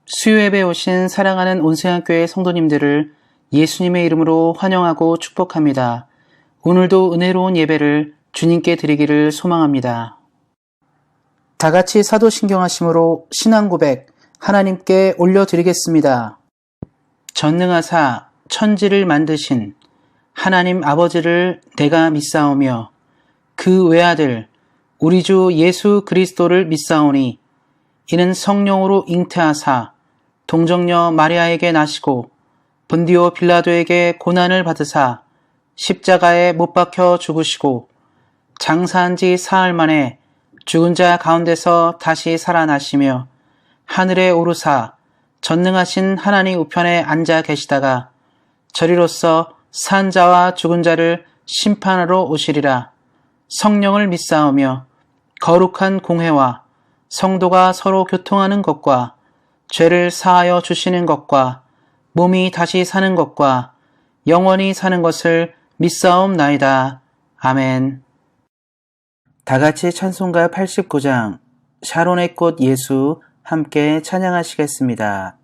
수요예배 오신 사랑하는 온세안교회 성도님들을 예수님의 이름으로 환영하고 축복합니다. 오늘도 은혜로운 예배를 주님께 드리기를 소망합니다. 다같이 사도신경하심으로 신앙고백 하나님께 올려드리겠습니다. 전능하사 천지를 만드신 하나님 아버지를 내가 믿사오며 그 외아들 우리 주 예수 그리스도를 믿사오니 이는 성령으로 잉태하사 동정녀 마리아에게 나시고 본디오 빌라도에게 고난을 받으사 십자가에 못 박혀 죽으시고 장사한 지 사흘 만에 죽은 자 가운데서 다시 살아나시며 하늘에 오르사 전능하신 하나님 우편에 앉아 계시다가 저리로서 산 자와 죽은 자를 심판하러 오시리라. 성령을 믿사오며 거룩한 공회와 성도가 서로 교통하는 것과 죄를 사하여 주시는 것과 몸이 다시 사는 것과 영원히 사는 것을 믿사옵나이다. 아멘. 다같이 찬송가 89장 샤론의 꽃 예수 함께 찬양하시겠습니다.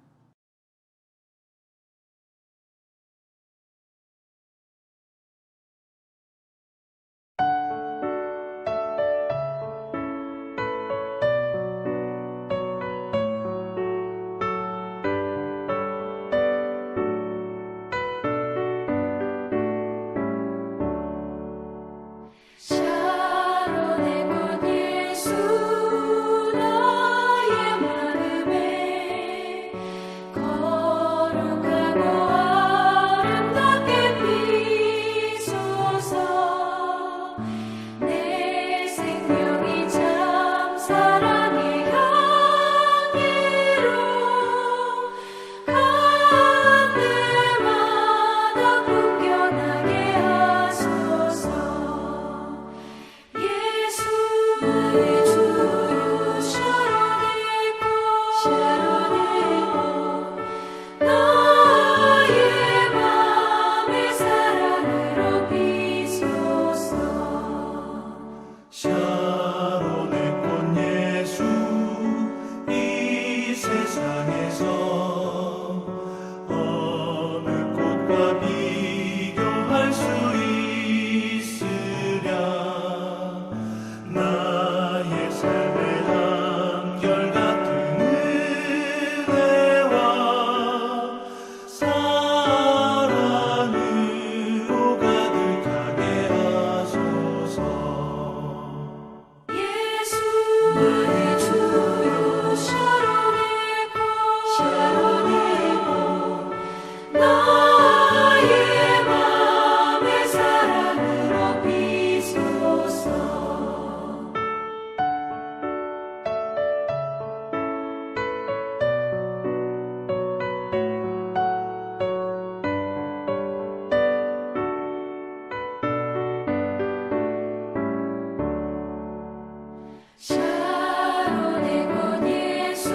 샤론의 꽃 예수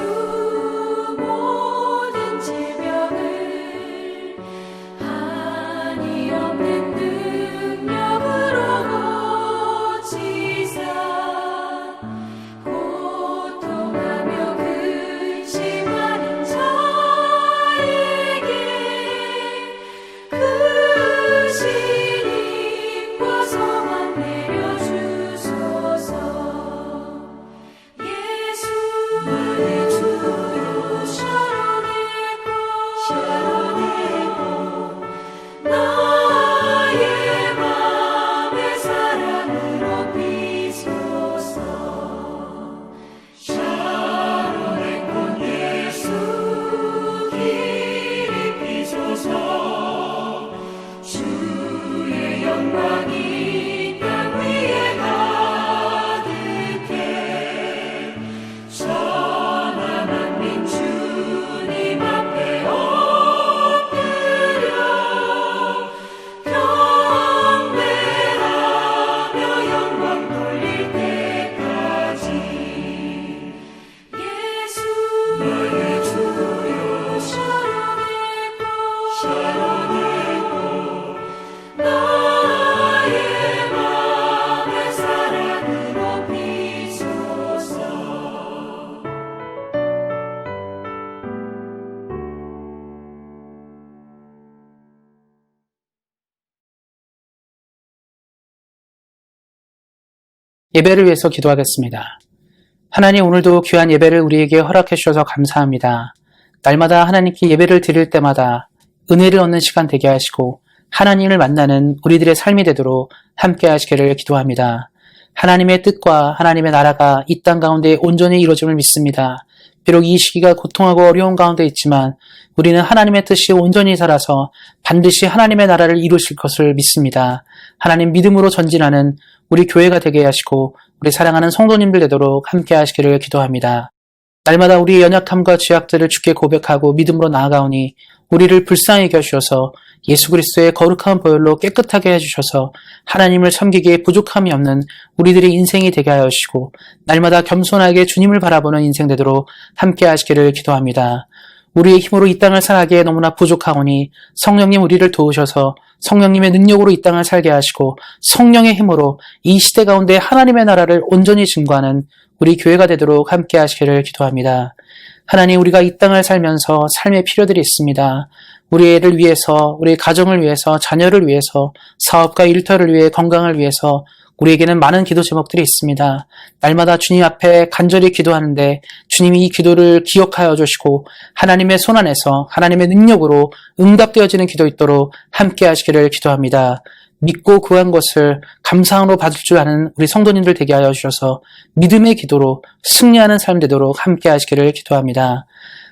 예배를 위해서 기도하겠습니다. 하나님, 오늘도 귀한 예배를 우리에게 허락해 주셔서 감사합니다. 날마다 하나님께 예배를 드릴 때마다 은혜를 얻는 시간 되게 하시고 하나님을 만나는 우리들의 삶이 되도록 함께 하시기를 기도합니다. 하나님의 뜻과 하나님의 나라가 이 땅 가운데 온전히 이루어짐을 믿습니다. 비록 이 시기가 고통하고 어려운 가운데 있지만 우리는 하나님의 뜻이 온전히 살아서 반드시 하나님의 나라를 이루실 것을 믿습니다. 하나님 믿음으로 전진하는 우리 교회가 되게 하시고 우리 사랑하는 성도님들 되도록 함께 하시기를 기도합니다. 날마다 우리의 연약함과 죄악들을 주께 고백하고 믿음으로 나아가오니 우리를 불쌍히 여겨주셔서 예수 그리스도의 거룩한 보혈로 깨끗하게 해주셔서 하나님을 섬기기에 부족함이 없는 우리들의 인생이 되게 하여 주시고 날마다 겸손하게 주님을 바라보는 인생 되도록 함께 하시기를 기도합니다. 우리의 힘으로 이 땅을 살아가기에 너무나 부족하오니 성령님 우리를 도우셔서 성령님의 능력으로 이 땅을 살게 하시고 성령의 힘으로 이 시대 가운데 하나님의 나라를 온전히 증거하는 우리 교회가 되도록 함께 하시기를 기도합니다. 하나님, 우리가 이 땅을 살면서 삶의 필요들이 있습니다. 우리 애를 위해서, 우리 가정을 위해서, 자녀를 위해서, 사업과 일터를 위해, 건강을 위해서 우리에게는 많은 기도 제목들이 있습니다. 날마다 주님 앞에 간절히 기도하는데 주님이 이 기도를 기억하여 주시고 하나님의 손 안에서 하나님의 능력으로 응답되어지는 기도 있도록 함께 하시기를 기도합니다. 믿고 구한 것을 감사함으로 받을 줄 아는 우리 성도님들 되게 하여 주셔서 믿음의 기도로 승리하는 삶 되도록 함께 하시기를 기도합니다.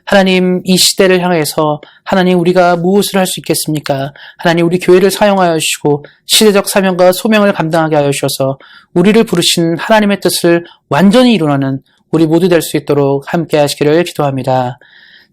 하나님, 이 시대를 향해서 하나님 우리가 무엇을 할 수 있겠습니까? 하나님 우리 교회를 사용하여 주시고 시대적 사명과 소명을 감당하게 하여 주셔서 우리를 부르신 하나님의 뜻을 완전히 이루는 우리 모두 될 수 있도록 함께 하시기를 기도합니다.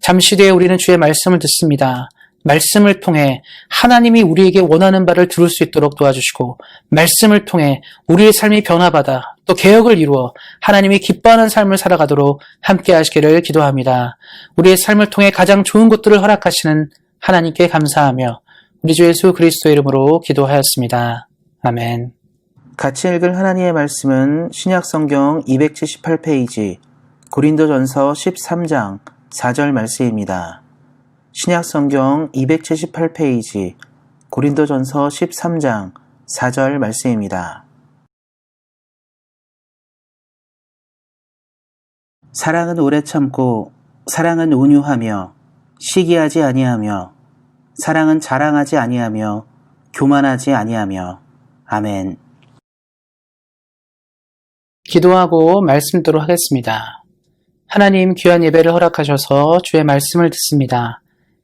잠시 뒤에 우리는 주의 말씀을 듣습니다. 말씀을 통해 하나님이 우리에게 원하는 바를 들을 수 있도록 도와주시고 말씀을 통해 우리의 삶이 변화받아 또 개혁을 이루어 하나님이 기뻐하는 삶을 살아가도록 함께 하시기를 기도합니다. 우리의 삶을 통해 가장 좋은 것들을 허락하시는 하나님께 감사하며 우리 주 예수 그리스도의 이름으로 기도하였습니다. 아멘. 같이 읽을 하나님의 말씀은 신약성경 278페이지 고린도전서 13장 4절 말씀입니다. 신약성경 278페이지 고린도전서 13장 4절 말씀입니다. 사랑은 오래 참고 사랑은 온유하며 시기하지 아니하며 사랑은 자랑하지 아니하며 교만하지 아니하며 아멘. 기도하고 말씀 듣도록 하겠습니다. 하나님, 귀한 예배를 허락하셔서 주의 말씀을 듣습니다.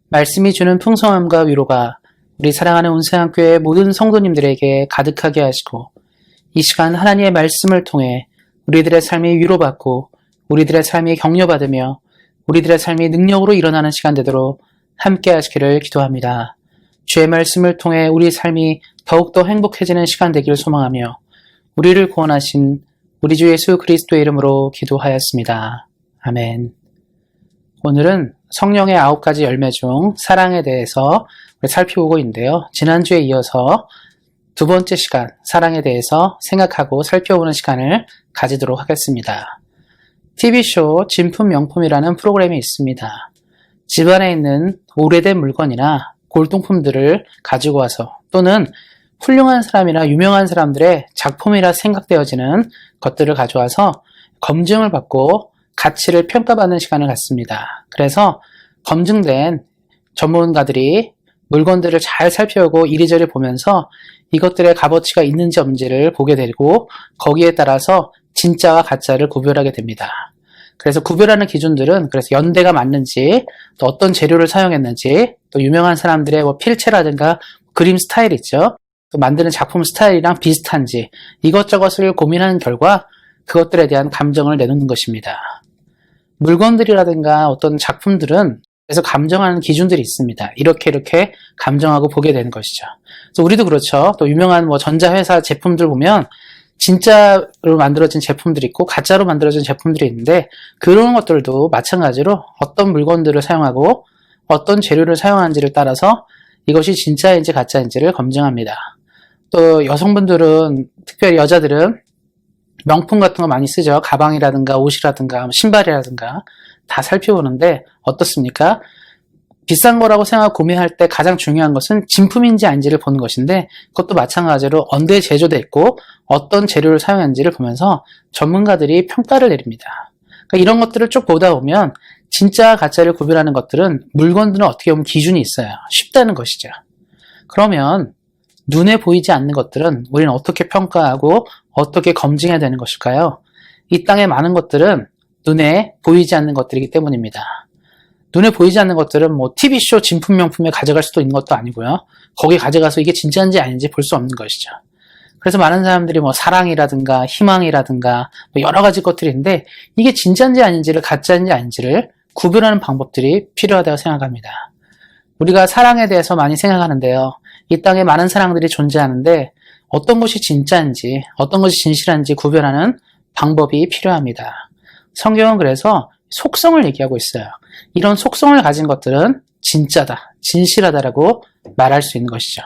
말씀이 주는 풍성함과 위로가 우리 사랑하는 온세상교회 모든 성도님들에게 가득하게 하시고 이 시간 하나님의 말씀을 통해 우리들의 삶이 위로받고 우리들의 삶이 격려받으며 우리들의 삶이 능력으로 일어나는 시간 되도록 함께 하시기를 기도합니다. 주의 말씀을 통해 우리 삶이 더욱더 행복해지는 시간 되기를 소망하며 우리를 구원하신 우리 주 예수 그리스도의 이름으로 기도하였습니다. 아멘. 오늘은 성령의 9가지 열매 중 사랑에 대해서 살펴보고 있는데요. 지난주에 이어서 두 번째 시간 사랑에 대해서 생각하고 살펴보는 시간을 가지도록 하겠습니다. TV쇼 진품명품이라는 프로그램이 있습니다. 집안에 있는 오래된 물건이나 골동품들을 가지고 와서 또는 훌륭한 사람이나 유명한 사람들의 작품이라 생각되어지는 것들을 가져와서 검증을 받고 가치를 평가받는 시간을 갖습니다. 그래서 검증된 전문가들이 물건들을 잘 살펴보고 이리저리 보면서 이것들의 값어치가 있는지 없는지를 보게 되고 거기에 따라서 진짜와 가짜를 구별하게 됩니다. 그래서 구별하는 기준들은 그래서 연대가 맞는지 또 어떤 재료를 사용했는지 또 유명한 사람들의 필체라든가 그림 스타일 있죠. 또 만드는 작품 스타일이랑 비슷한지 이것저것을 고민하는 결과 그것들에 대한 감정을 내놓는 것입니다. 물건들이라든가 어떤 작품들은 그래서 감정하는 기준들이 있습니다. 이렇게 감정하고 보게 되는 것이죠. 그래서 우리도 그렇죠. 또 유명한 전자회사 제품들 보면 진짜로 만들어진 제품들이 있고 가짜로 만들어진 제품들이 있는데 그런 것들도 마찬가지로 어떤 물건들을 사용하고 어떤 재료를 사용하는지를 따라서 이것이 진짜인지 가짜인지를 검증합니다. 또 여성분들은 특별히 여자들은 명품 같은 거 많이 쓰죠. 가방이라든가 옷이라든가 신발이라든가 다 살펴보는데 어떻습니까? 비싼 거라고 생각하고 구매할 때 가장 중요한 것은 진품인지 아닌지를 보는 것인데 그것도 마찬가지로 언제 제조됐고 어떤 재료를 사용했는지를 보면서 전문가들이 평가를 내립니다. 그러니까 이런 것들을 쭉 보다 보면 진짜 가짜를 구별하는 것들은 물건들은 어떻게 보면 기준이 있어요. 쉽다는 것이죠. 그러면 눈에 보이지 않는 것들은 우리는 어떻게 평가하고 어떻게 검증해야 되는 것일까요? 이 땅에 많은 것들은 눈에 보이지 않는 것들이기 때문입니다. 눈에 보이지 않는 것들은 뭐 TV쇼 진품 명품에 가져갈 수도 있는 것도 아니고요. 거기 가져가서 이게 진짜인지 아닌지 볼 수 없는 것이죠. 그래서 많은 사람들이 뭐 사랑이라든가 희망이라든가 뭐 여러 가지 것들이 있는데 이게 진짜인지 아닌지를 가짜인지 아닌지를 구별하는 방법들이 필요하다고 생각합니다. 우리가 사랑에 대해서 많이 생각하는데요. 이 땅에 많은 사랑들이 존재하는데 어떤 것이 진짜인지 어떤 것이 진실한지 구별하는 방법이 필요합니다. 성경은 그래서 속성을 얘기하고 있어요. 이런 속성을 가진 것들은 진짜다, 진실하다라고 말할 수 있는 것이죠.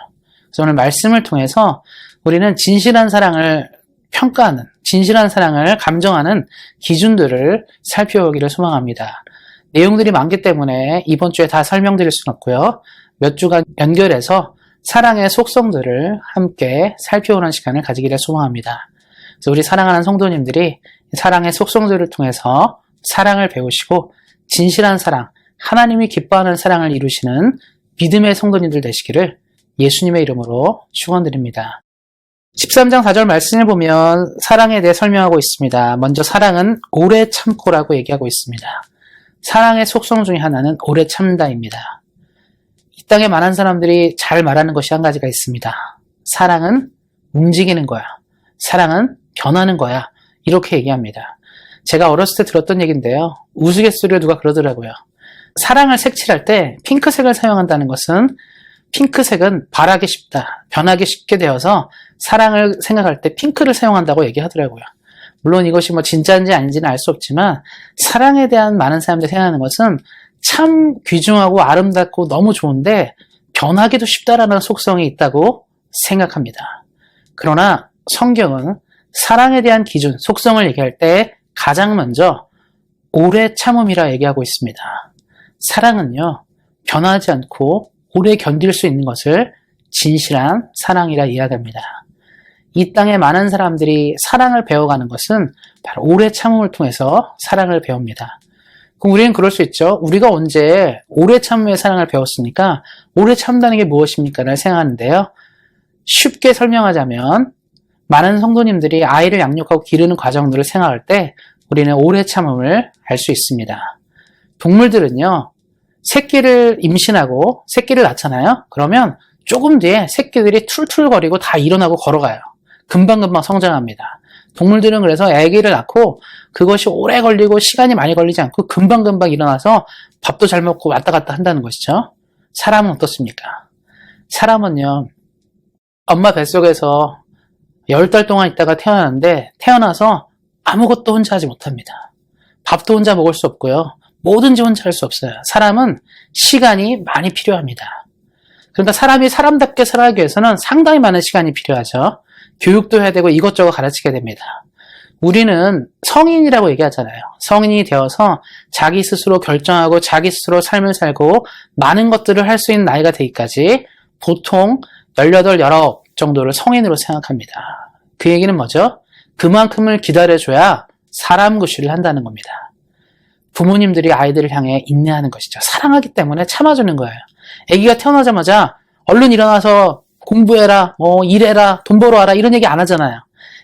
그래서 오늘 말씀을 통해서 우리는 진실한 사랑을 평가하는, 진실한 사랑을 감정하는 기준들을 살펴보기를 소망합니다. 내용들이 많기 때문에 이번 주에 다 설명드릴 수는 없고요. 몇 주간 연결해서 사랑의 속성들을 함께 살펴보는 시간을 가지기를 소망합니다. 그래서 우리 사랑하는 성도님들이 사랑의 속성들을 통해서 사랑을 배우시고 진실한 사랑, 하나님이 기뻐하는 사랑을 이루시는 믿음의 성도님들 되시기를 예수님의 이름으로 축원드립니다. 13장 4절 말씀을 보면 사랑에 대해 설명하고 있습니다. 먼저 사랑은 오래 참고라고 얘기하고 있습니다. 사랑의 속성 중에 하나는 오래 참다입니다. 이 땅에 많은 사람들이 잘 말하는 것이 한 가지가 있습니다. 사랑은 움직이는 거야. 사랑은 변하는 거야. 이렇게 얘기합니다. 제가 어렸을 때 들었던 얘기인데요. 우스갯소리를 누가 그러더라고요. 사랑을 색칠할 때 핑크색을 사용한다는 것은 핑크색은 바라기 쉽다, 변하기 쉽게 되어서 사랑을 생각할 때 핑크를 사용한다고 얘기하더라고요. 물론 이것이 뭐 진짜인지 아닌지는 알 수 없지만 사랑에 대한 많은 사람들이 생각하는 것은 참 귀중하고 아름답고 너무 좋은데 변하기도 쉽다라는 속성이 있다고 생각합니다. 그러나 성경은 사랑에 대한 기준, 속성을 얘기할 때 가장 먼저 오래 참음이라 얘기하고 있습니다. 사랑은요, 변하지 않고 오래 견딜 수 있는 것을 진실한 사랑이라 이야기합니다. 이 땅에 많은 사람들이 사랑을 배워가는 것은 바로 오래 참음을 통해서 사랑을 배웁니다. 그럼 우리는 그럴 수 있죠. 우리가 언제 오래 참음의 사랑을 배웠습니까? 오래 참다는 게 무엇입니까? 라는 생각하는데요. 쉽게 설명하자면 많은 성도님들이 아이를 양육하고 기르는 과정들을 생각할 때 우리는 오래 참음을 알 수 있습니다. 동물들은요, 새끼를 임신하고 새끼를 낳잖아요. 그러면 조금 뒤에 새끼들이 툴툴거리고 다 일어나고 걸어가요. 금방금방 성장합니다. 동물들은 그래서 아기를 낳고 그것이 오래 걸리고 시간이 많이 걸리지 않고 금방금방 일어나서 밥도 잘 먹고 왔다 갔다 한다는 것이죠. 사람은 어떻습니까? 사람은요, 엄마 뱃속에서 10달 동안 있다가 태어났는데 태어나서 아무것도 혼자 하지 못합니다. 밥도 혼자 먹을 수 없고요. 뭐든지 혼자 할 수 없어요. 사람은 시간이 많이 필요합니다. 그러니까 사람이 사람답게 살아가기 위해서는 상당히 많은 시간이 필요하죠. 교육도 해야 되고 이것저것 가르치게 됩니다. 우리는 성인이라고 얘기하잖아요. 성인이 되어서 자기 스스로 결정하고 자기 스스로 삶을 살고 많은 것들을 할 수 있는 나이가 되기까지 보통 18, 19 정도를 성인으로 생각합니다. 그 얘기는 뭐죠? 그만큼을 기다려줘야 사람 구실을 한다는 겁니다. 부모님들이 아이들을 향해 인내하는 것이죠. 사랑하기 때문에 참아주는 거예요. 아기가 태어나자마자 얼른 일어나서 공부해라, 일해라, 돈 벌어와라 이런 얘기 안 하잖아요.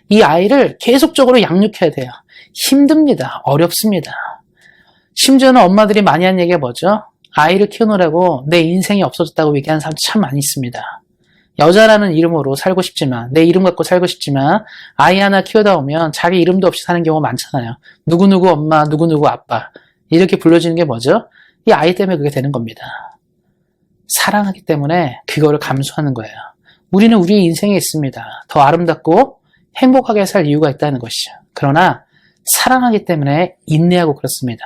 이 아이를 계속적으로 양육해야 돼요. 힘듭니다. 어렵습니다. 심지어는 엄마들이 많이 하는 얘기가 뭐죠? 아이를 키우느라고 내 인생이 없어졌다고 얘기하는 사람도 참 많이 있습니다. 여자라는 이름으로 살고 싶지만, 내 이름 갖고 살고 싶지만 아이 하나 키우다 보면 자기 이름도 없이 사는 경우가 많잖아요. 누구누구 엄마, 누구누구 아빠 이렇게 불러지는 게 뭐죠? 이 아이 때문에 그게 되는 겁니다. 사랑하기 때문에 그거를 감수하는 거예요. 우리는 우리의 인생에 있습니다. 더 아름답고 행복하게 살 이유가 있다는 것이죠. 그러나 사랑하기 때문에 인내하고 그렇습니다.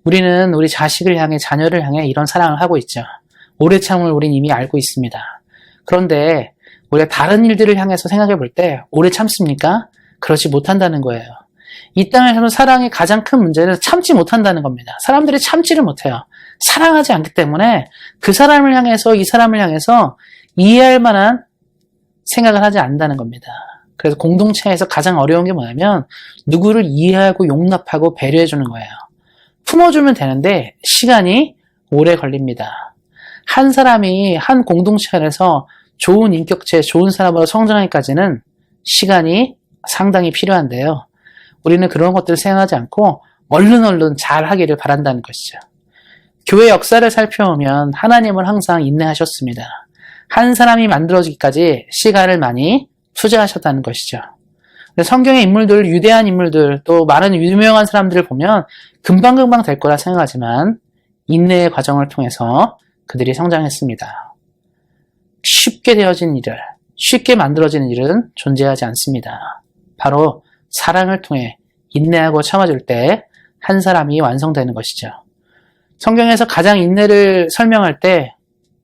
우리는 우리 자식을 향해, 자녀를 향해 이런 사랑을 하고 있죠. 오래 참음을 우리는 이미 알고 있습니다. 그런데 우리가 다른 일들을 향해서 생각해 볼 때 오래 참습니까? 그렇지 못한다는 거예요. 이 땅에서는 사랑의 가장 큰 문제는 참지 못한다는 겁니다. 사람들이 참지를 못해요. 사랑하지 않기 때문에 그 사람을 향해서, 이 사람을 향해서 이해할 만한 생각을 하지 않는다는 겁니다. 그래서 공동체에서 가장 어려운 게 뭐냐면 누구를 이해하고 용납하고 배려해주는 거예요. 품어주면 되는데 시간이 오래 걸립니다. 한 사람이 한 공동체 안에서 좋은 인격체, 좋은 사람으로 성장하기까지는 시간이 상당히 필요한데요. 우리는 그런 것들을 생각하지 않고 얼른 잘 하기를 바란다는 것이죠. 교회 역사를 살펴보면 하나님은 항상 인내하셨습니다. 한 사람이 만들어지기까지 시간을 많이 투자하셨다는 것이죠. 성경의 인물들, 유대한 인물들, 또 많은 유명한 사람들을 보면 금방금방 될 거라 생각하지만 인내의 과정을 통해서 그들이 성장했습니다. 쉽게 되어진 일을, 쉽게 만들어지는 일은 존재하지 않습니다. 바로 사랑을 통해 인내하고 참아줄 때 한 사람이 완성되는 것이죠. 성경에서 가장 인내를 설명할 때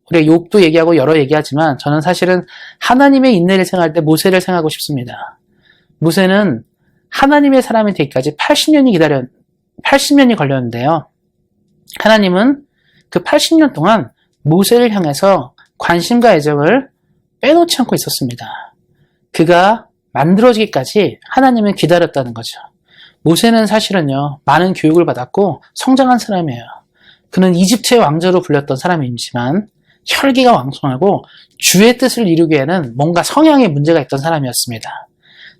우리가 욥도 얘기하고 여러 얘기하지만 저는 사실은 하나님의 인내를 생각할 때 모세를 생각하고 싶습니다. 모세는 하나님의 사람이 되기까지 80년이 걸렸는데요. 하나님은 그 80년 동안 모세를 향해서 관심과 애정을 빼놓지 않고 있었습니다. 그가 만들어지기까지 하나님은 기다렸다는 거죠. 모세는 사실은요, 많은 교육을 받았고 성장한 사람이에요. 그는 이집트의 왕자로 불렸던 사람이지만 혈기가 왕성하고 주의 뜻을 이루기에는 뭔가 성향에 문제가 있던 사람이었습니다.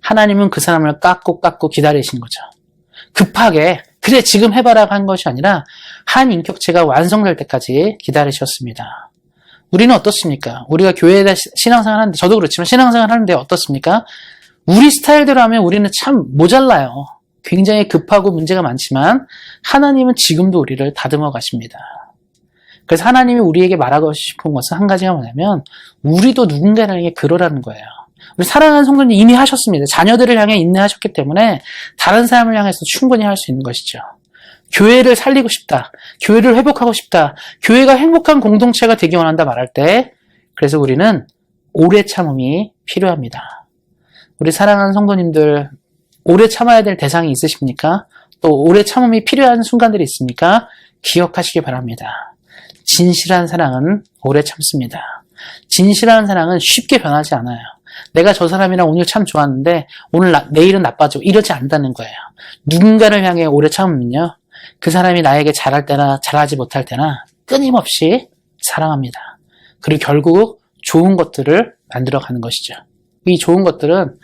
하나님은 그 사람을 깎고 기다리신 거죠. 급하게 그래 지금 해봐라 한 것이 아니라 한 인격체가 완성될 때까지 기다리셨습니다. 우리는 어떻습니까? 우리가 교회에다 신앙생활 하는데, 저도 그렇지만 신앙생활 하는데 어떻습니까? 우리 스타일대로 하면 우리는 참 모자라요. 굉장히 급하고 문제가 많지만 하나님은 지금도 우리를 다듬어 가십니다. 그래서 하나님이 우리에게 말하고 싶은 것은 한 가지가 뭐냐면 우리도 누군가에게 그러라는 거예요. 우리 사랑하는 성도님 이미 하셨습니다. 자녀들을 향해 인내하셨기 때문에 다른 사람을 향해서 충분히 할 수 있는 것이죠. 교회를 살리고 싶다. 교회를 회복하고 싶다. 교회가 행복한 공동체가 되기 원한다 말할 때 그래서 우리는 오래 참음이 필요합니다. 우리 사랑하는 성도님들 오래 참아야 될 대상이 있으십니까? 또 오래 참음이 필요한 순간들이 있습니까? 기억하시기 바랍니다. 진실한 사랑은 오래 참습니다. 진실한 사랑은 쉽게 변하지 않아요. 내가 저 사람이랑 오늘 참 좋았는데 내일은 나빠지고 이러지 않는다는 거예요. 누군가를 향해 오래 참으면요. 그 사람이 나에게 잘할 때나 잘하지 못할 때나 끊임없이 사랑합니다. 그리고 결국 좋은 것들을 만들어가는 것이죠. 이 좋은 것들은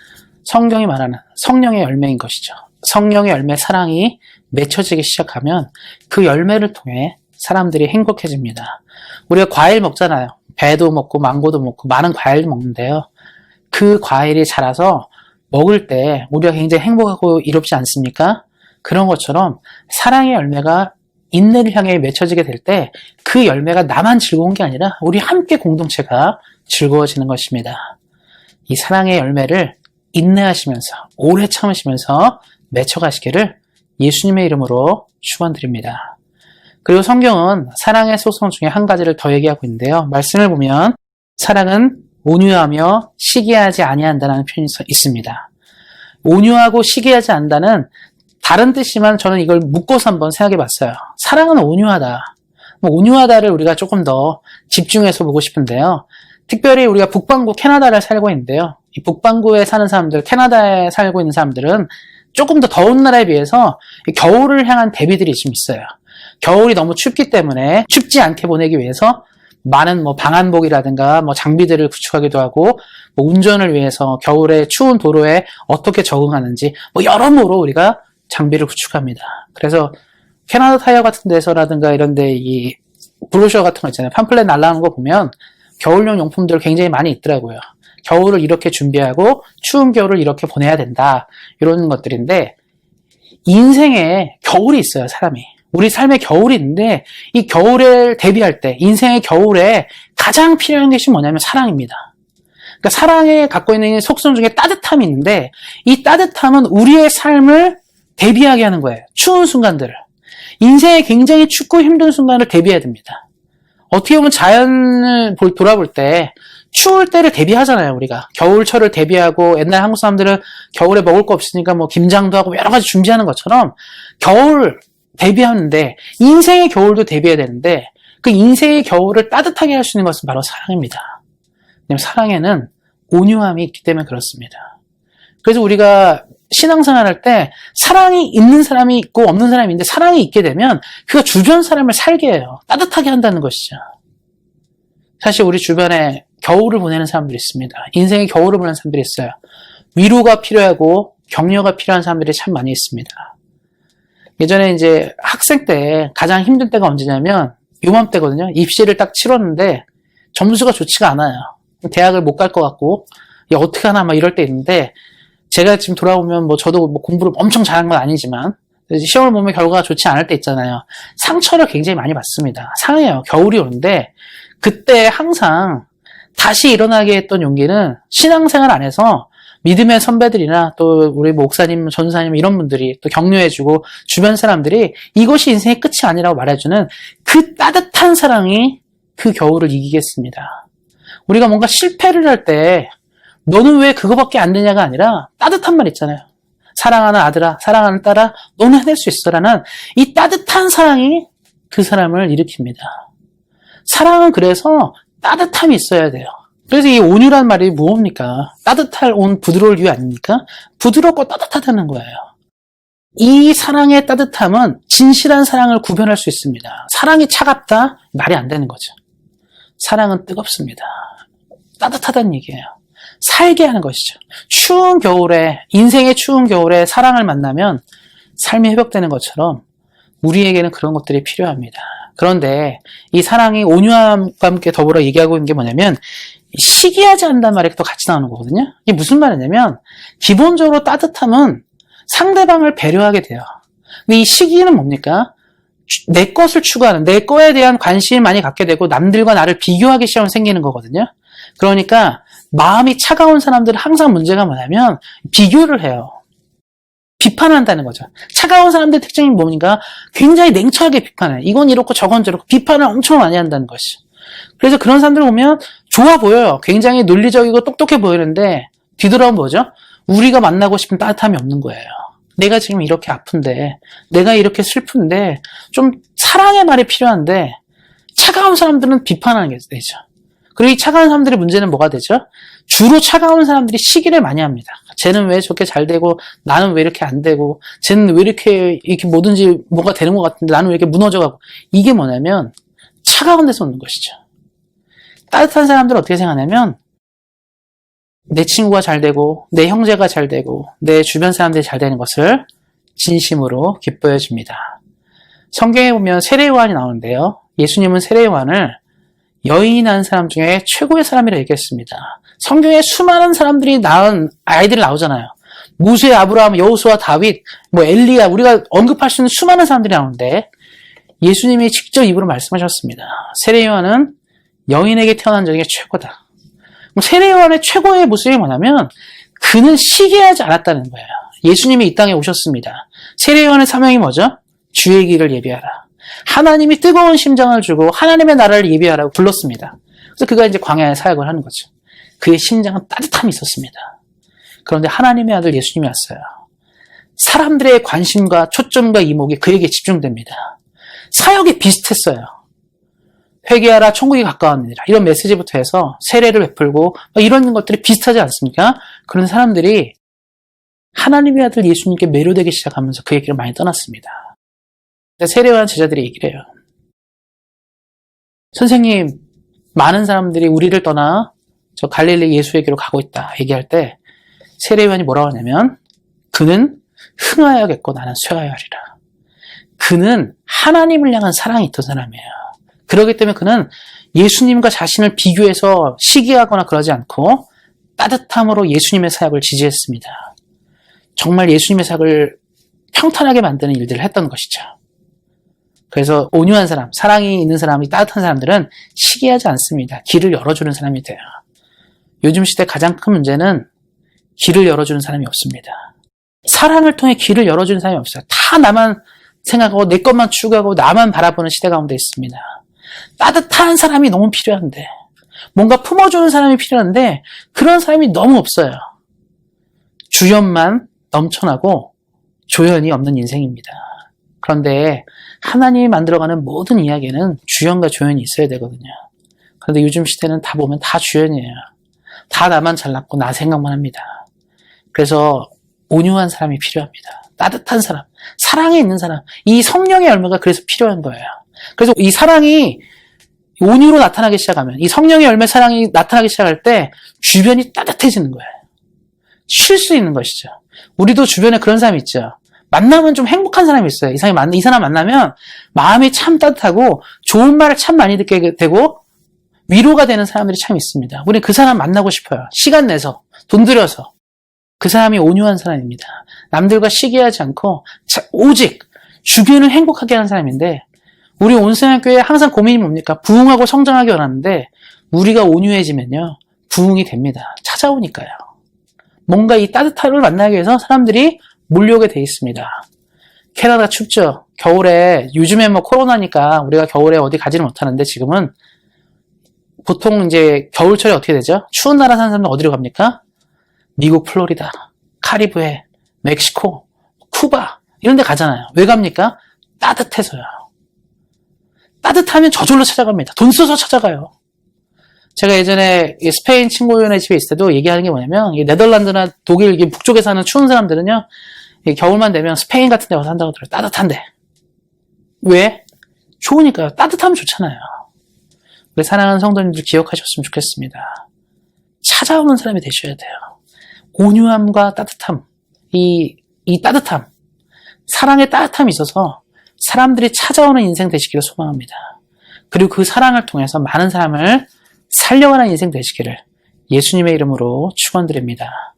성경이 말하는 성령의 열매인 것이죠. 성령의 열매 사랑이 맺혀지기 시작하면 그 열매를 통해 사람들이 행복해집니다. 우리가 과일 먹잖아요. 배도 먹고 망고도 먹고 많은 과일도 먹는데요. 그 과일이 자라서 먹을 때 우리가 굉장히 행복하고 이롭지 않습니까? 그런 것처럼 사랑의 열매가 인내를 향해 맺혀지게 될 때 그 열매가 나만 즐거운 게 아니라 우리 함께 공동체가 즐거워지는 것입니다. 이 사랑의 열매를 인내하시면서 오래 참으시면서 맺혀가시기를 예수님의 이름으로 축원드립니다. 그리고 성경은 사랑의 속성 중에 한 가지를 더 얘기하고 있는데요. 말씀을 보면 사랑은 온유하며 시기하지 아니한다는 표현이 있습니다. 온유하고 시기하지 않는다는 다른 뜻이지만 저는 이걸 묶어서 한번 생각해 봤어요. 사랑은 온유하다. 온유하다를 우리가 조금 더 집중해서 보고 싶은데요. 특별히 우리가 북반구 캐나다를 살고 있는데요. 이 북반구에 사는 사람들, 캐나다에 살고 있는 사람들은 조금 더 더운 나라에 비해서 겨울을 향한 대비들이 좀 있어요. 겨울이 너무 춥기 때문에 춥지 않게 보내기 위해서 많은 방한복이라든가 장비들을 구축하기도 하고 운전을 위해서 겨울에 추운 도로에 어떻게 적응하는지 여러모로 우리가 장비를 구축합니다. 그래서 캐나다 타이어 같은 데서라든가 이런 데 이 브로셔 같은 거 있잖아요. 팜플렛 날라오는 거 보면 겨울용 용품들 굉장히 많이 있더라고요. 겨울을 이렇게 준비하고 추운 겨울을 이렇게 보내야 된다. 이런 것들인데 인생에 겨울이 있어요, 사람이. 우리 삶에 겨울이 있는데 이 겨울을 대비할 때 인생의 겨울에 가장 필요한 것이 뭐냐면 사랑입니다. 그러니까 사랑에 갖고 있는 속성 중에 따뜻함이 있는데 이 따뜻함은 우리의 삶을 대비하게 하는 거예요. 추운 순간들을. 인생에 굉장히 춥고 힘든 순간을 대비해야 됩니다. 어떻게 보면 자연을 돌아볼 때 추울 때를 대비하잖아요, 우리가. 겨울철을 대비하고 옛날 한국 사람들은 겨울에 먹을 거 없으니까 김장도 하고 여러 가지 준비하는 것처럼 겨울 대비하는데, 인생의 겨울도 대비해야 되는데, 그 인생의 겨울을 따뜻하게 할 수 있는 것은 바로 사랑입니다. 왜냐하면 사랑에는 온유함이 있기 때문에 그렇습니다. 그래서 우리가 신앙생활 할 때 사랑이 있는 사람이 있고 없는 사람이 있는데, 사랑이 있게 되면 그가 주변 사람을 살게 해요. 따뜻하게 한다는 것이죠. 사실 우리 주변에 겨울을 보내는 사람들이 있습니다. 인생의 겨울을 보내는 사람들이 있어요. 위로가 필요하고 격려가 필요한 사람들이 참 많이 있습니다. 예전에 이제 학생 때 가장 힘든 때가 언제냐면 요맘때거든요. 입시를 딱 치렀는데 점수가 좋지가 않아요. 대학을 못 갈 것 같고, 야, 어떻게 하나 막 이럴 때 있는데, 제가 지금 돌아보면 뭐 저도 뭐 공부를 엄청 잘한 건 아니지만, 시험을 보면 결과가 좋지 않을 때 있잖아요. 상처를 굉장히 많이 받습니다. 상해요. 겨울이 오는데, 그때 항상 다시 일어나게 했던 용기는 신앙생활 안에서 믿음의 선배들이나 또 우리 목사님, 전사님 이런 분들이 또 격려해주고 주변 사람들이 이것이 인생의 끝이 아니라고 말해주는 그 따뜻한 사랑이 그 겨울을 이기겠습니다. 우리가 뭔가 실패를 할 때 너는 왜 그거밖에 안 되냐가 아니라 따뜻한 말 있잖아요. 사랑하는 아들아, 사랑하는 딸아, 너는 해낼 수 있어라는 이 따뜻한 사랑이 그 사람을 일으킵니다. 사랑은 그래서 따뜻함이 있어야 돼요. 그래서 이 온유란 말이 무엇입니까? 따뜻할 온 부드러울 이유 아닙니까? 부드럽고 따뜻하다는 거예요. 이 사랑의 따뜻함은 진실한 사랑을 구별할 수 있습니다. 사랑이 차갑다? 말이 안 되는 거죠. 사랑은 뜨겁습니다. 따뜻하다는 얘기예요. 살게 하는 것이죠. 추운 겨울에, 인생의 추운 겨울에 사랑을 만나면 삶이 회복되는 것처럼 우리에게는 그런 것들이 필요합니다. 그런데 이 사랑이 온유함과 함께 더불어 얘기하고 있는 게 뭐냐면 시기하지 않는다는 말이 또 같이 나오는 거거든요. 이게 무슨 말이냐면 기본적으로 따뜻함은 상대방을 배려하게 돼요. 근데 이 시기는 뭡니까? 내 것을 추구하는, 내 거에 대한 관심을 많이 갖게 되고 남들과 나를 비교하기 시작하면 생기는 거거든요. 그러니까 마음이 차가운 사람들은 항상 문제가 뭐냐면 비교를 해요. 비판한다는 거죠. 차가운 사람들의 특징이 뭡니까? 굉장히 냉철하게 비판해요. 이건 이렇고 저건 저렇고 비판을 엄청 많이 한다는 것이죠. 그래서 그런 사람들을 보면 좋아 보여요. 굉장히 논리적이고 똑똑해 보이는데 뒤돌아보면 뭐죠? 우리가 만나고 싶은 따뜻함이 없는 거예요. 내가 지금 이렇게 아픈데, 내가 이렇게 슬픈데 좀 사랑의 말이 필요한데 차가운 사람들은 비판하는 게 되죠. 그리고 이 차가운 사람들의 문제는 뭐가 되죠? 주로 차가운 사람들이 시기를 많이 합니다. 쟤는 왜 저렇게 잘 되고 나는 왜 이렇게 안 되고, 쟤는 왜 이렇게 뭐든지 뭐가 되는 것 같은데 나는 왜 이렇게 무너져가고. 이게 뭐냐면 차가운 데서 오는 것이죠. 따뜻한 사람들은 어떻게 생각하냐면 내 친구가 잘 되고 내 형제가 잘 되고 내 주변 사람들이 잘 되는 것을 진심으로 기뻐해 줍니다. 성경에 보면 세례요한이 나오는데요. 예수님은 세례요한을 여인이 낳은 사람 중에 최고의 사람이라 얘기했습니다. 성경에 수많은 사람들이 낳은 아이들이 나오잖아요. 모세, 아브라함, 여호수아, 다윗, 엘리야, 우리가 언급할 수 있는 수많은 사람들이 나오는데 예수님이 직접 입으로 말씀하셨습니다. 세례요한은 여인에게 태어난 자 중에 최고다. 세례요한의 최고의 모습이 뭐냐면 그는 시기하지 않았다는 거예요. 예수님이 이 땅에 오셨습니다. 세례요한의 사명이 뭐죠? 주의 길을 예비하라. 하나님이 뜨거운 심장을 주고 하나님의 나라를 예비하라고 불렀습니다. 그래서 그가 이제 광야에 사역을 하는 거죠. 그의 심장은 따뜻함이 있었습니다. 그런데 하나님의 아들 예수님이 왔어요. 사람들의 관심과 초점과 이목이 그에게 집중됩니다. 사역이 비슷했어요. 회개하라, 천국이 가까웠느니라. 이런 메시지부터 해서 세례를 베풀고 이런 것들이 비슷하지 않습니까? 그런 사람들이 하나님의 아들 예수님께 매료되기 시작하면서 그의 길을 많이 떠났습니다. 세례요한 제자들이 얘기를 해요. 선생님, 많은 사람들이 우리를 떠나 저 갈릴리 예수에게로 가고 있다 얘기할 때 세례요한이 뭐라고 하냐면 그는 흥하여겠고 나는 쇠하여하리라. 그는 하나님을 향한 사랑이 있던 사람이에요. 그렇기 때문에 그는 예수님과 자신을 비교해서 시기하거나 그러지 않고 따뜻함으로 예수님의 사역을 지지했습니다. 정말 예수님의 사역을 평탄하게 만드는 일들을 했던 것이죠. 그래서 온유한 사람, 사랑이 있는 사람이 따뜻한 사람들은 시기하지 않습니다. 길을 열어주는 사람이 돼요. 요즘 시대 가장 큰 문제는 길을 열어주는 사람이 없습니다. 사랑을 통해 길을 열어주는 사람이 없어요. 다 나만 생각하고 내 것만 추구하고 나만 바라보는 시대 가운데 있습니다. 따뜻한 사람이 너무 필요한데, 뭔가 품어주는 사람이 필요한데 그런 사람이 너무 없어요. 주연만 넘쳐나고 조연이 없는 인생입니다. 그런데 하나님이 만들어가는 모든 이야기는 주연과 조연이 있어야 되거든요. 그런데 요즘 시대는 다 보면 다 주연이에요. 다 나만 잘났고 나 생각만 합니다. 그래서 온유한 사람이 필요합니다. 따뜻한 사람, 사랑에 있는 사람, 이 성령의 열매가 그래서 필요한 거예요. 그래서 이 사랑이 온유로 나타나기 시작하면, 이 성령의 열매 사랑이 나타나기 시작할 때 주변이 따뜻해지는 거예요. 쉴 수 있는 것이죠. 우리도 주변에 그런 사람이 있죠. 만나면 좀 행복한 사람이 있어요. 이 사람 만나면 마음이 참 따뜻하고 좋은 말을 참 많이 듣게 되고 위로가 되는 사람들이 참 있습니다. 우리 그 사람 만나고 싶어요. 시간 내서, 돈 들여서. 그 사람이 온유한 사람입니다. 남들과 시기하지 않고 오직 주변을 행복하게 하는 사람인데, 우리 온생활교회 항상 고민이 뭡니까? 부흥하고 성장하기 원하는데 우리가 온유해지면요, 부흥이 됩니다. 찾아오니까요. 뭔가 이 따뜻함을 만나기 위해서 사람들이 몰려오게 돼 있습니다. 캐나다 춥죠? 겨울에, 요즘에 뭐 코로나니까 우리가 겨울에 어디 가지는 못하는데, 지금은 보통 이제 겨울철에 어떻게 되죠? 추운 나라 사는 사람들 어디로 갑니까? 미국 플로리다, 카리브해, 멕시코, 쿠바 이런 데 가잖아요. 왜 갑니까? 따뜻해서요. 따뜻하면 저절로 찾아갑니다. 돈 써서 찾아가요. 제가 예전에 스페인 친구네 집에 있을 때도 얘기하는 게 뭐냐면, 네덜란드나 독일 북쪽에 사는 추운 사람들은요, 겨울만 되면 스페인 같은 데 와서 산다고 들어요. 따뜻한데. 왜? 좋으니까요. 따뜻하면 좋잖아요. 우리 사랑하는 성도님들 기억하셨으면 좋겠습니다. 찾아오는 사람이 되셔야 돼요. 온유함과 따뜻함, 이 따뜻함, 사랑의 따뜻함이 있어서 사람들이 찾아오는 인생 되시기를 소망합니다. 그리고 그 사랑을 통해서 많은 사람을 살려가는 인생 되시기를 예수님의 이름으로 축원드립니다.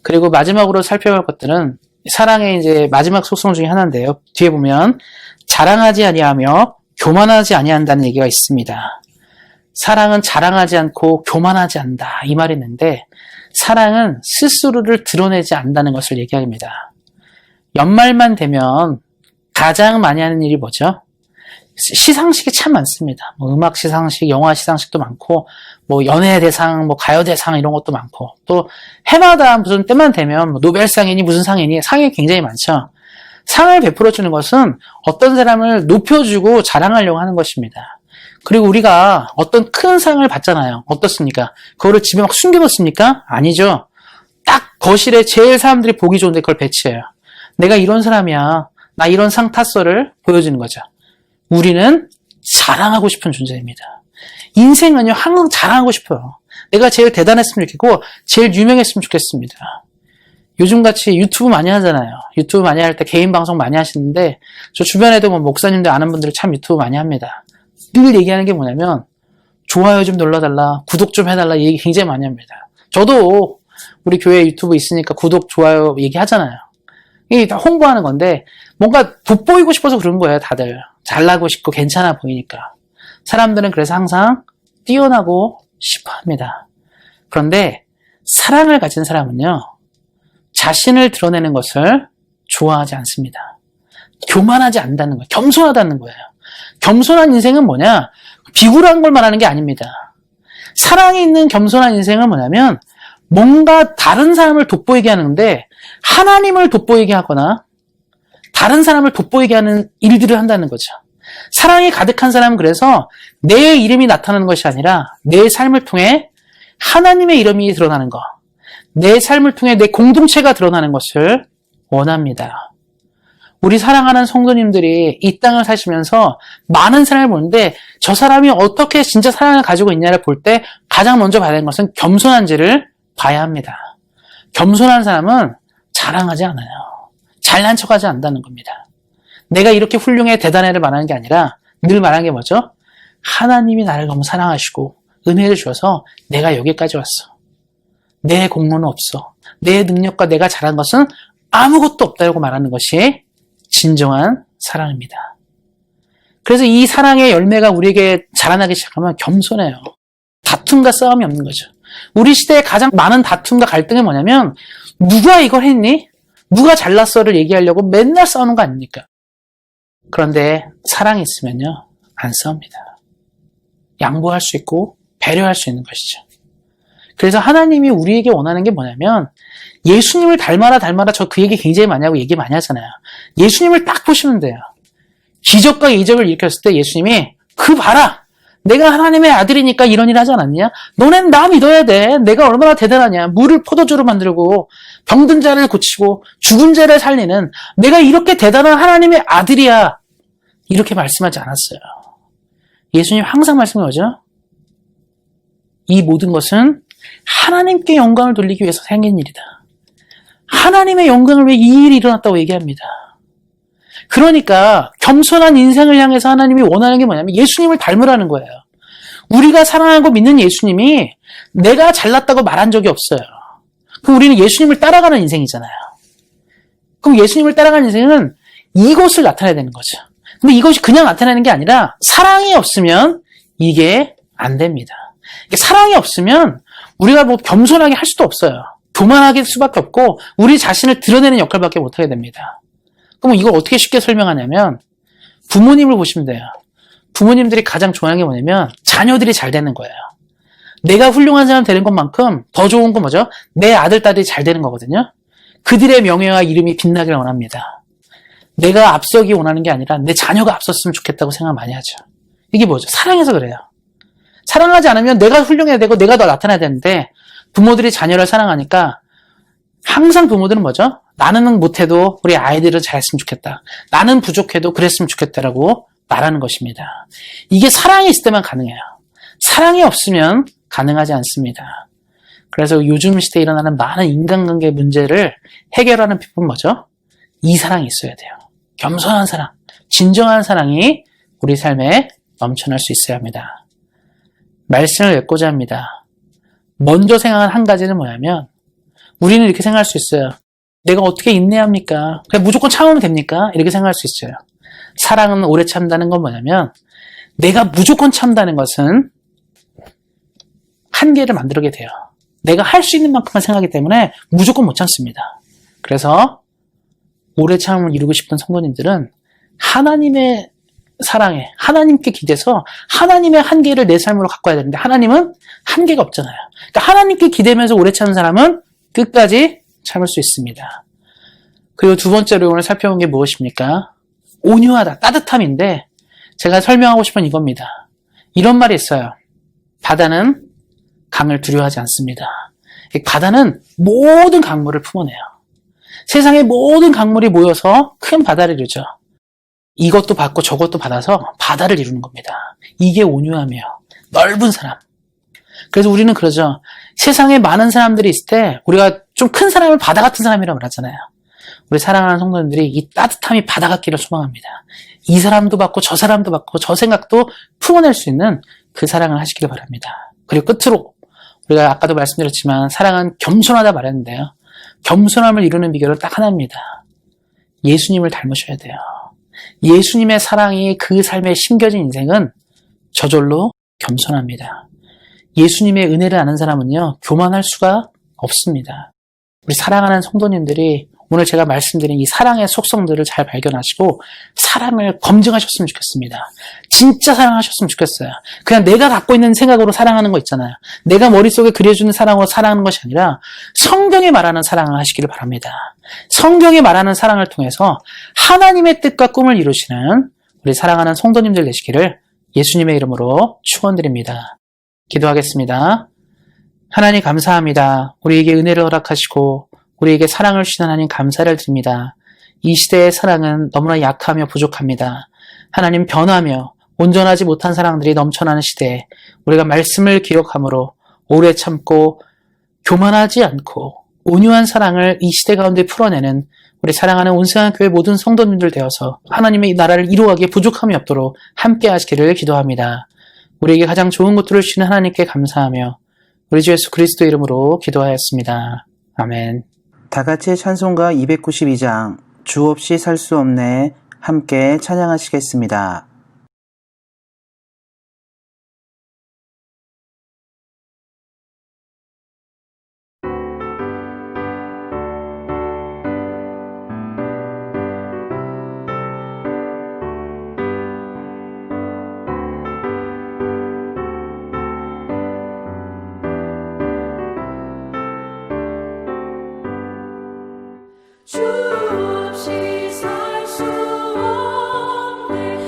그리고 마지막으로 살펴볼 것들은 사랑의 이제 마지막 속성 중에 하나인데요. 뒤에 보면 자랑하지 아니하며 교만하지 아니한다는 얘기가 있습니다. 사랑은 자랑하지 않고 교만하지 않는다, 이 말이 있는데, 사랑은 스스로를 드러내지 않는다는 것을 얘기합니다. 연말만 되면 가장 많이 하는 일이 뭐죠? 시상식이 참 많습니다. 뭐 음악 시상식, 영화 시상식도 많고, 뭐 연예 대상, 뭐 가요 대상 이런 것도 많고, 또 해마다 무슨 때만 되면 뭐 노벨상이니 무슨 상이니 상이 굉장히 많죠. 상을 베풀어 주는 것은 어떤 사람을 높여주고 자랑하려고 하는 것입니다. 그리고 우리가 어떤 큰 상을 받잖아요. 어떻습니까? 그거를 집에 막 숨겨놓습니까? 아니죠. 딱 거실에 제일 사람들이 보기 좋은데 그걸 배치해요. 내가 이런 사람이야, 나 이런 상 탔어를 보여주는 거죠. 우리는 자랑하고 싶은 존재입니다. 인생은요, 항상 자랑하고 싶어요. 내가 제일 대단했으면 좋겠고 제일 유명했으면 좋겠습니다. 요즘같이 유튜브 많이 하잖아요. 유튜브 많이 할 때 개인 방송 많이 하시는데, 저 주변에도 뭐 목사님들 아는 분들이 참 유튜브 많이 합니다. 늘 얘기하는 게 뭐냐면, 좋아요 좀 눌러달라, 구독 좀 해달라, 얘기 굉장히 많이 합니다. 저도 우리 교회 유튜브 있으니까 구독, 좋아요 얘기하잖아요. 이게 다 홍보하는 건데, 뭔가 돋보이고 싶어서 그런 거예요, 다들. 잘나고 싶고 괜찮아 보이니까. 사람들은 그래서 항상 뛰어나고 싶어 합니다. 그런데 사랑을 가진 사람은요, 자신을 드러내는 것을 좋아하지 않습니다. 교만하지 않는다는 거예요. 겸손하다는 거예요. 겸손한 인생은 뭐냐? 비굴한 걸 말하는 게 아닙니다. 사랑이 있는 겸손한 인생은 뭐냐면, 뭔가 다른 사람을 돋보이게 하는데 하나님을 돋보이게 하거나 다른 사람을 돋보이게 하는 일들을 한다는 거죠. 사랑이 가득한 사람은 그래서 내 이름이 나타나는 것이 아니라 내 삶을 통해 하나님의 이름이 드러나는 것, 내 삶을 통해 내 공동체가 드러나는 것을 원합니다. 우리 사랑하는 성도님들이 이 땅을 사시면서 많은 사람을 보는데, 저 사람이 어떻게 진짜 사랑을 가지고 있냐를 볼 때 가장 먼저 봐야 되는 것은 겸손한지를 봐야 합니다. 겸손한 사람은 자랑하지 않아요. 잘난 척하지 않는다는 겁니다. 내가 이렇게 훌륭해, 대단해를 말하는 게 아니라 늘 말하는 게 뭐죠? 하나님이 나를 너무 사랑하시고 은혜를 주셔서 내가 여기까지 왔어. 내 공로는 없어. 내 능력과 내가 잘한 것은 아무것도 없다고 말하는 것이 진정한 사랑입니다. 그래서 이 사랑의 열매가 우리에게 자라나기 시작하면 겸손해요. 다툼과 싸움이 없는 거죠. 우리 시대에 가장 많은 다툼과 갈등이 뭐냐면, 누가 이걸 했니? 누가 잘났어를 얘기하려고 맨날 싸우는 거 아닙니까? 그런데 사랑이 있으면요, 안 싸웁니다. 양보할 수 있고 배려할 수 있는 것이죠. 그래서 하나님이 우리에게 원하는 게 뭐냐면, 예수님을 닮아라 저 그 얘기 굉장히 많이 하고 얘기 많이 하잖아요. 예수님을 딱 보시면 돼요. 기적과 이적을 일으켰을 때 예수님이 그 봐라! 내가 하나님의 아들이니까 이런 일 하지 않았냐? 너넨 나 믿어야 돼. 내가 얼마나 대단하냐. 물을 포도주로 만들고 병든 자를 고치고 죽은 자를 살리는 내가 이렇게 대단한 하나님의 아들이야. 이렇게 말씀하지 않았어요. 예수님 항상 말씀이 뭐죠? 이 모든 것은 하나님께 영광을 돌리기 위해서 생긴 일이다. 하나님의 영광을 위해 이 일이 일어났다고 얘기합니다. 그러니까 겸손한 인생을 향해서 하나님이 원하는 게 뭐냐면 예수님을 닮으라는 거예요. 우리가 사랑하고 믿는 예수님이 내가 잘났다고 말한 적이 없어요. 그럼 우리는 예수님을 따라가는 인생이잖아요. 그럼 예수님을 따라가는 인생은 이것을 나타내야 되는 거죠. 근데 이것이 그냥 나타내는 게 아니라 사랑이 없으면 이게 안 됩니다. 사랑이 없으면 우리가 뭐 겸손하게 할 수도 없어요. 교만하게 할 수밖에 없고 우리 자신을 드러내는 역할밖에 못하게 됩니다. 그럼 이걸 어떻게 쉽게 설명하냐면 부모님을 보시면 돼요. 부모님들이 가장 좋아하는 게 뭐냐면 자녀들이 잘 되는 거예요. 내가 훌륭한 사람 되는 것만큼 더 좋은 건 뭐죠? 내 아들, 딸이 잘 되는 거거든요. 그들의 명예와 이름이 빛나길 원합니다. 내가 앞서기 원하는 게 아니라 내 자녀가 앞섰으면 좋겠다고 생각 많이 하죠. 이게 뭐죠? 사랑해서 그래요. 사랑하지 않으면 내가 훌륭해야 되고 내가 더 나타나야 되는데 부모들이 자녀를 사랑하니까 항상 부모들은 뭐죠? 나는 못해도 우리 아이들은 잘했으면 좋겠다. 나는 부족해도 그랬으면 좋겠다라고 말하는 것입니다. 이게 사랑이 있을 때만 가능해요. 사랑이 없으면 가능하지 않습니다. 그래서 요즘 시대에 일어나는 많은 인간관계 문제를 해결하는 비법은 뭐죠? 이 사랑이 있어야 돼요. 겸손한 사랑, 진정한 사랑이 우리 삶에 넘쳐날 수 있어야 합니다. 말씀을 맺고자 합니다. 먼저 생각한 한 가지는 뭐냐면 우리는 이렇게 생각할 수 있어요. 내가 어떻게 인내합니까? 그냥 무조건 참으면 됩니까? 이렇게 생각할 수 있어요. 사랑은 오래 참다는 건 뭐냐면 내가 무조건 참다는 것은 한계를 만들게 돼요. 내가 할 수 있는 만큼만 생각하기 때문에 무조건 못 참습니다. 그래서 오래 참음을 이루고 싶은 성도님들은 하나님의 사랑에 하나님께 기대서 하나님의 한계를 내 삶으로 갖고 와야 되는데 하나님은 한계가 없잖아요. 그러니까 하나님께 기대면서 오래 참는 사람은 끝까지 참을 수 있습니다. 그리고 두 번째로 오늘 살펴본 게 무엇입니까? 온유하다, 따뜻함인데 제가 설명하고 싶은 이겁니다. 이런 말이 있어요. 바다는 강을 두려워하지 않습니다. 바다는 모든 강물을 품어내요. 세상의 모든 강물이 모여서 큰 바다를 이루죠. 이것도 받고 저것도 받아서 바다를 이루는 겁니다. 이게 온유함이에요. 넓은 사람. 그래서 우리는 그러죠. 세상에 많은 사람들이 있을 때 우리가 좀 큰 사람을 바다 같은 사람이라고 말하잖아요. 우리 사랑하는 성도님들이 이 따뜻함이 바다 같기를 소망합니다. 이 사람도 받고 저 사람도 받고 저 생각도 품어낼 수 있는 그 사랑을 하시길 바랍니다. 그리고 끝으로 우리가 아까도 말씀드렸지만 사랑은 겸손하다 말했는데요. 겸손함을 이루는 비결은 딱 하나입니다. 예수님을 닮으셔야 돼요. 예수님의 사랑이 그 삶에 심겨진 인생은 저절로 겸손합니다. 예수님의 은혜를 아는 사람은요, 교만할 수가 없습니다. 우리 사랑하는 성도님들이 오늘 제가 말씀드린 이 사랑의 속성들을 잘 발견하시고 사랑을 검증하셨으면 좋겠습니다. 진짜 사랑하셨으면 좋겠어요. 그냥 내가 갖고 있는 생각으로 사랑하는 거 있잖아요. 내가 머릿속에 그려주는 사랑으로 사랑하는 것이 아니라 성경이 말하는 사랑을 하시기를 바랍니다. 성경이 말하는 사랑을 통해서 하나님의 뜻과 꿈을 이루시는 우리 사랑하는 성도님들 되시기를 예수님의 이름으로 축원드립니다. 기도하겠습니다. 하나님 감사합니다. 우리에게 은혜를 허락하시고 우리에게 사랑을 주신 하나님 감사를 드립니다. 이 시대의 사랑은 너무나 약하며 부족합니다. 하나님 변하며 온전하지 못한 사랑들이 넘쳐나는 시대에 우리가 말씀을 기억함으로 오래 참고 교만하지 않고 온유한 사랑을 이 시대 가운데 풀어내는 우리 사랑하는 온생한 교회 모든 성도님들 되어서 하나님의 나라를 이루어가기에 부족함이 없도록 함께 하시기를 기도합니다. 우리에게 가장 좋은 것들을 주시는 하나님께 감사하며 우리 주 예수 그리스도 이름으로 기도하였습니다. 아멘. 다 같이 찬송가 292장 주 없이 살 수 없네 함께 찬양하시겠습니다. 주 없이 살 수 없네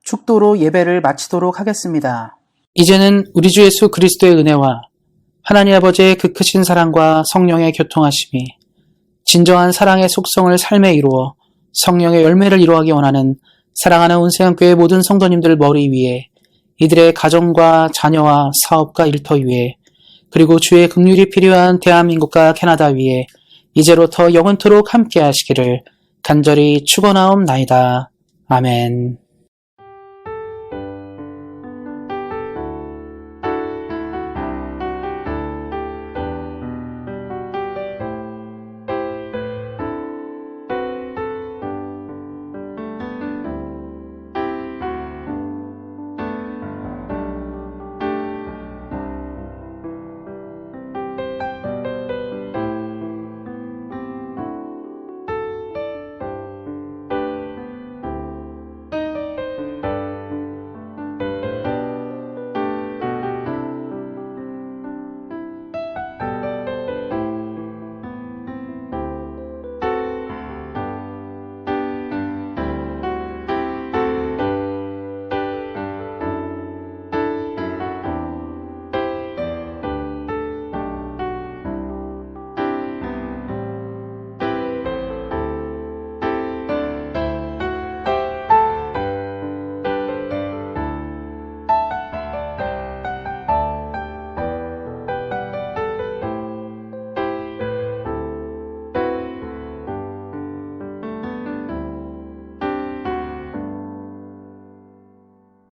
축도로 예배를 마치도록 하겠습니다. 이제는 우리 주 예수 그리스도의 은혜와 하나님 아버지의 그 크신 사랑과 성령의 교통하심이 진정한 사랑의 속성을 삶에 이루어 성령의 열매를 이루어가기 원하는 사랑하는 온세안교회 모든 성도님들 머리 위에, 이들의 가정과 자녀와 사업과 일터 위에, 그리고 주의 긍휼이 필요한 대한민국과 캐나다 위에 이제로부터 영원토록 함께 하시기를 간절히 축원하옵나이다. 아멘.